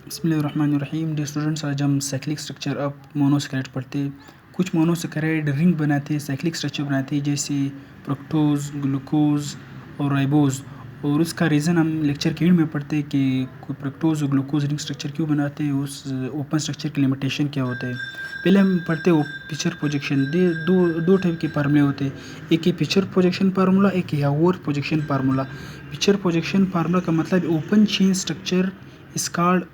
बिस्मिल्लाहिर्रहमानिर्रहीम। Dear students, आज हम साइक्लिक स्ट्रक्चर ऑफ मोनोसेकेराइड पढ़ते हैं। कुछ मोनोसेकेराइड रिंग बनाते हैं, साइक्लिक स्ट्रक्चर बनाते हैं, जैसे फ्रक्टोज, ग्लूकोज और राइबोज। और उसका रीज़न हम लेक्चर के एंड में पढ़ते हैं कि फ्रक्टोज और ग्लूकोज रिंग स्ट्रक्चर क्यों बनाते हैं, उस ओपन स्ट्रक्चर की लिमिटेशन क्या होता है। पहले हम पढ़ते हैं पिक्चर प्रोजेक्शन। दो टाइप के फार्मूले होते हैं, एक है पिक्चर प्रोजेक्शन फार्मूला, एक है Haworth projection formula. Picture projection formula का मतलब open chain structure is called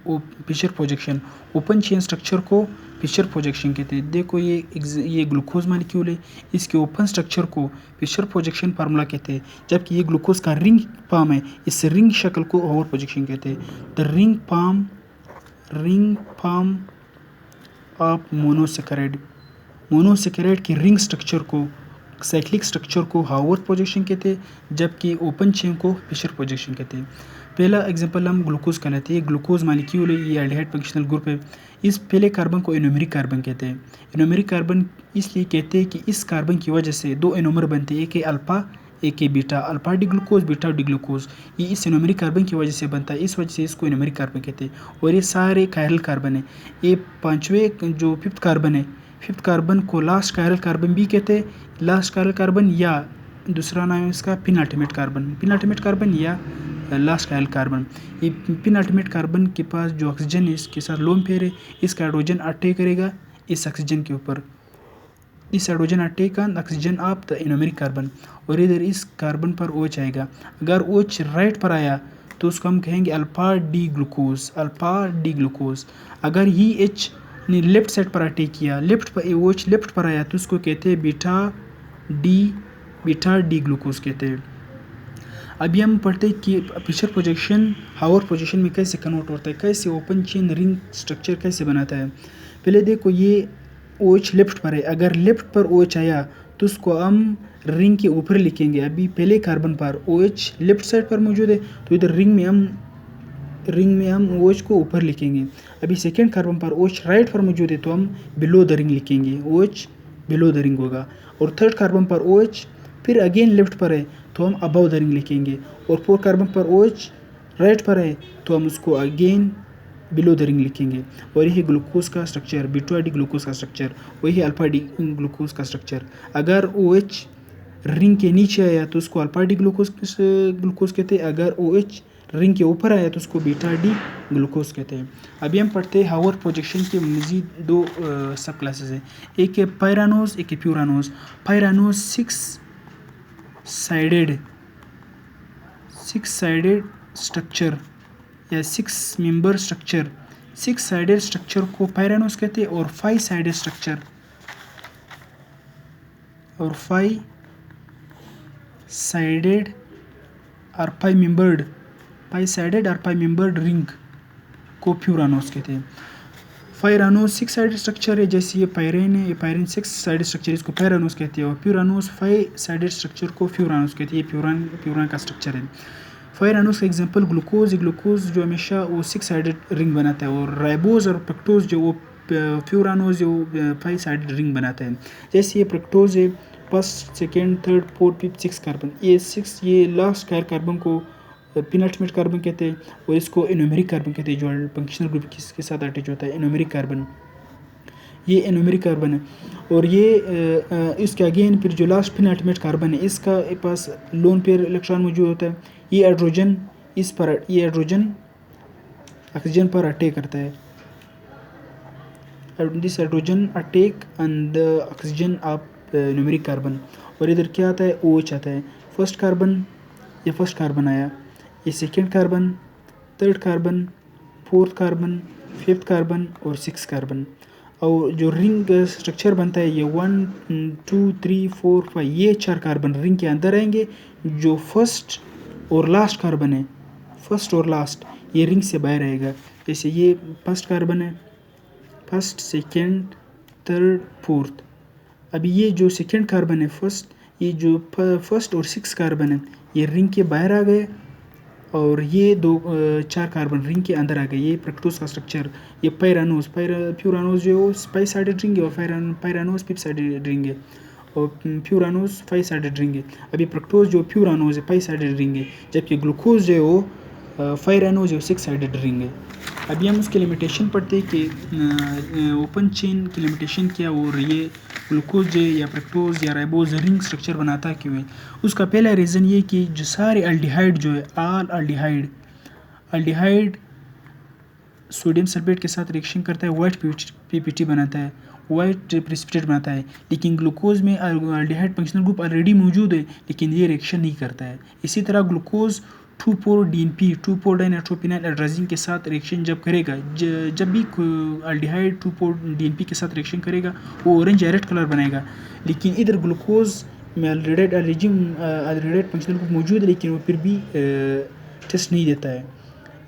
picture projection. Open chain structure को पिक्चर प्रोजेक्शन कहते हैं। देखो ये ग्लूकोज मालिक्यूल है, इसके ओपन स्ट्रक्चर को पिक्चर प्रोजेक्शन फार्मूला कहते हैं, जबकि ये ग्लूकोज का रिंग फॉर्म है, इस रिंग शक्ल को हावर प्रोजेक्शन कहते हैं। The ring form of monosaccharide की रिंग स्ट्रक्चर को, साइक्लिक स्ट्रक्चर को हावर प्रोजेक्शन कहते हैं, जबकि ओपन चेन को पिक्चर प्रोजेक्शन कहते हैं। पहला एग्जांपल हम ग्लूकोज का लेते हैं। ग्लूकोज मालिक्यूल है, ये एल्डिहाइड फंक्शनल ग्रुप है। इस पहले कार्बन को एनोमेरिक कार्बन कहते हैं। एनोमेरिक कार्बन इसलिए कहते हैं कि इस कार्बन की वजह से दो एनोमर बनते हैं, एक है अल्फा, एक है beta. Alpha D glucose, beta D glucose, ये इस एनोमेरिक कार्बन की वजह से बनता है, इस वजह से इसको एनोमेरिक कार्बन कहते हैं। और ये सारे कायरल कार्बन है। ये पाँचवें जो फिफ्थ कार्बन है, फिफ्थ कार्बन को लास्ट कायरल कार्बन भी कहते हैं। लास्ट कायरल कार्बन या दूसरा नाम है इसका पिनअल्टीमेट कार्बन या लास्ट कायरल कार्बन। ये पिनअल्टीमेट कार्बन के पास जो ऑक्सीजन है, इसके साथ लोन पेयर है, इसका हाइड्रोजन अटैक करेगा इस ऑक्सीजन के ऊपर, इस hydrogen attack on oxygen of the anomeric carbon, और इधर इस कार्बन पर OH आएगा। अगर OH राइट पर आया तो उसको हम कहेंगे अल्फा डी ग्लूकोज। अगर ही H ने लेफ्ट साइड पर अटैक किया, OH लेफ्ट पर आया तो उसको कहते हैं बीटा डी ग्लूकोज कहते हैं। अभी हम पढ़ते हैं कि पिक्चर प्रोजेक्शन हावर प्रोजेक्शन में कैसे कन्वर्ट होता है, कैसे ओपन चेन रिंग स्ट्रक्चर कैसे बनाता है। पहले देखो, ये OH लेफ्ट पर है, अगर लेफ्ट पर OH आया तो उसको हम रिंग के ऊपर लिखेंगे। अभी पहले कार्बन पर OH लेफ्ट साइड पर मौजूद है, तो इधर रिंग में हम OH को ऊपर लिखेंगे। अभी सेकेंड कार्बन पर OH राइट पर मौजूद है, तो हम बिलो द रिंग लिखेंगे, OH बिलो द रिंग होगा। और थर्ड कार्बन पर OH फिर अगेन लेफ्ट पर है, तो हम अबव द रिंग लिखेंगे। और फोर्थ कार्बन पर OH राइट पर है, तो हम उसको अगेन बिलो द रिंग लिखेंगे। और यही ग्लूकोज का स्ट्रक्चर, बीटा डी ग्लूकोज का स्ट्रक्चर, वही अल्फा डी ग्लूकोज का स्ट्रक्चर। अगर OH रिंग के नीचे आया तो उसको अल्फा डी ग्लूकोज कहते हैं, अगर OH रिंग के ऊपर आया तो उसको बीटा डी ग्लूकोज कहते हैं। अभी हम पढ़ते हैं हावर प्रोजेक्शन के मजीद दो सब क्लासेस हैं, एक है पायरानोज, एक है प्यूरानोज। पायरानोज सिक्स साइडेड स्ट्रक्चर या 6 मेंबर स्ट्रक्चर, 6 साइडेड स्ट्रक्चर को पायरानोज कहते हैं। और 5 साइडेड स्ट्रक्चर और 5 साइडेड और 5 मेंबर्ड रिंग को प्यूरानोज कहते हैं। पायरानोज 6 साइडेड स्ट्रक्चर है, जैसे ये पायरेन है, ये पायरेन 6 साइडेड स्ट्रक्चर, इसको पायरानोज कहते हैं। और प्यूरानोज 5 साइडेड स्ट्रक्चर को प्यूरानोज कहते हैं, ये प्यूरान का स्ट्रक्चर है। पायरानोज का एग्जांपल ग्लूकोज जो हमेशा वो 6 साइडेड रिंग बनाता है, और राइबोज और फ्रक्टोज जो वो प्यूरानोज जो 5 साइडेड रिंग बनाता है। जैसे ये फ्रक्टोज है, first, second, third, fourth, fifth, 6 carbon, ये लास्ट कार्बन को पिनअल्टीमेट कार्बन कहते हैं, और इसको एनोमेरिक कार्बन कहते हैं, जो फंक्शनल ग्रुप के साथ अटैच होता है, एनोमेरिक कार्बन। ये एनोमेरिक कार्बन है। और ये इसके अगेन फिर जो लास्ट पिनअल्टीमेट कार्बन है, इसका पास लोन पेयर इलेक्ट्रॉन मौजूद होता है। ये हाइड्रोजन ऑक्सीजन पर अटैक करता है, this hydrogen attack on the oxygen of anomeric carbon. और इधर क्या आता है, OH आता है। फर्स्ट कार्बन आया, ये second carbon, third carbon, fourth carbon, fifth carbon और 6 कार्बन। और जो रिंग स्ट्रक्चर बनता है, ये 1 2 3 4 5, ये 4 कार्बन रिंग के अंदर आएंगे। जो फर्स्ट और लास्ट कार्बन है, ये रिंग से बाहर आएगा। जैसे ये फर्स्ट कार्बन है, फर्स्ट, सेकेंड, थर्ड, फोर्थ। अभी ये जो सेकेंड कार्बन है, ये जो फर्स्ट और 6 कार्बन है, ये रिंग के बाहर आ गए, और ये 4 कार्बन रिंग के अंदर आ गए। ये फ्रक्टोज का स्ट्रक्चर। ये प्यूरानोज जो 5 साइडेड रिंग है, और पायरानोज 5 साइडेड रिंग है, और प्यूरानोज 5 साइडेड रिंग है। अभी फ्रक्टोज जो प्यूरानोज है 5 साइडेड रिंग है, जबकि ग्लूकोज जो है वो पायरानोज जो 6 साइडेड रिंग है। अभी हम उसके लिमिटेशन पढ़ते हैं कि ओपन चेन की लिमिटेशन क्या, और ये ग्लूकोज या फ्रक्टोज या राइबोज रिंग स्ट्रक्चर बनाता क्यों है। उसका पहला रीज़न ये कि जो सारे अल्डिहाइड जो है, ऑल अल्डिहाइड सोडियम सल्फेट के साथ रिएक्शन करता है, वाइट पीपीटी बनाता है, वाइट प्रेसिपिटेट बनाता है। लेकिन ग्लूकोज में अल्डिहाइड फंक्शनल ग्रुप ऑलरेडी मौजूद है, लेकिन ये रिएक्शन नहीं करता है। इसी तरह ग्लूकोज 2,4-DNP 2,4-डाइनाइट्रोपिनाइल एड्राजिन के साथ रिएक्शन जब करेगा, जब भी अल्डिहाइड 2,4-DNP के साथ रिएक्शन करेगा वो ऑरेंज या रेड कलर बनाएगा। लेकिन इधर ग्लूकोज में अल्डिहाइड फंक्शनल ग्रुप मौजूद है, लेकिन वो फिर भी टेस्ट नहीं देता है।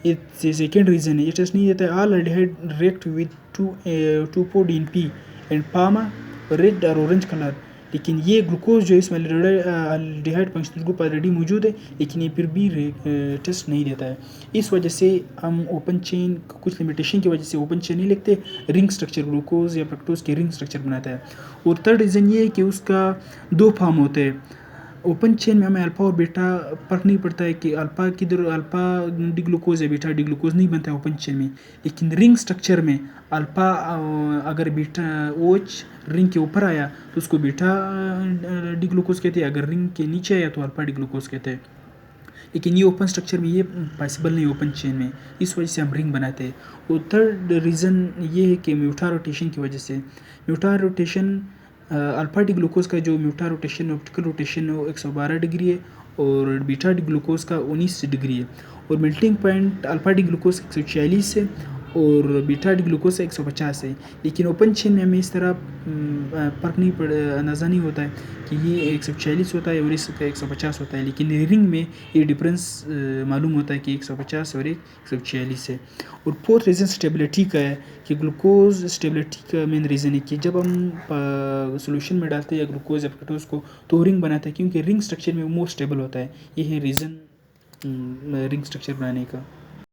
ये सेकेंड रीज़न है, ये टेस्ट नहीं देता है। All aldehyde react with 2,4-DNP and पामा रेड और ऑरेंज कलर। लेकिन ये ग्लूकोज जो इसमें अल्डिहाइड फंक्शनल ग्रुप ऑलरेडी मौजूद है, लेकिन ये फिर भी टेस्ट नहीं देता है। इस वजह से हम ओपन चेन कुछ लिमिटेशन की वजह से ओपन चेन नहीं लिखते, रिंग स्ट्रक्चर ग्लूकोज या फ्रक्टोज के रिंग स्ट्रक्चर बनाता है। और थर्ड रीज़न ये है कि उसका 2 फॉर्म होते हैं। ओपन चेन में हमें अल्फ़ा और बीटा फर्क नहीं पड़ता है कि अल्फ़ा किधर अल्फ़ा डी ग्लूकोज है, बीटा डी ग्लूकोज नहीं बनता है ओपन चेन में। लेकिन रिंग स्ट्रक्चर में अल्फ़ा अगर बीटा OH रिंग के ऊपर आया तो उसको बीटा डी ग्लूकोज कहते हैं, अगर रिंग के नीचे आया तो अल्फ़ा डी ग्लूकोज कहते हैं। लेकिन ये ओपन स्ट्रक्चर में ये पॉसिबल नहीं ओपन चेन में, इस वजह से हम रिंग बनाते हैं। और थर्ड रीज़न ये है कि म्यूटा रोटेशन की वजह से। म्यूटा रोटेशन अल्फ़ा डी ग्लूकोज का जो म्यूटा रोटेशन ऑप्टिकल रोटेशन है वो 112 डिग्री है, और बीटा डी ग्लूकोज का 19 डिग्री है। और melting point alpha D glucose 146 है और बीटा डी ग्लूकोज 150 है। लेकिन ओपन चेन में हमें इस तरह फ़र्क नहीं अंदाज़ा नहीं होता है कि ये 146 होता है और इसका 150 होता है। लेकिन रिंग में ये डिफरेंस मालूम होता है कि 150 और 146 है। और फोर्थ रीज़न स्टेबिलिटी का है कि ग्लूकोज स्टेबिलिटी का मेन रीज़न है कि जब हम सोल्यूशन में डालते हैं या ग्लूकोज या फ्रक्टोज को तो रिंग बनाता है, क्योंकि रिंग स्ट्रक्चर में मोर स्टेबल होता है। ये है रीज़न रिंग स्ट्रक्चर बनाने का।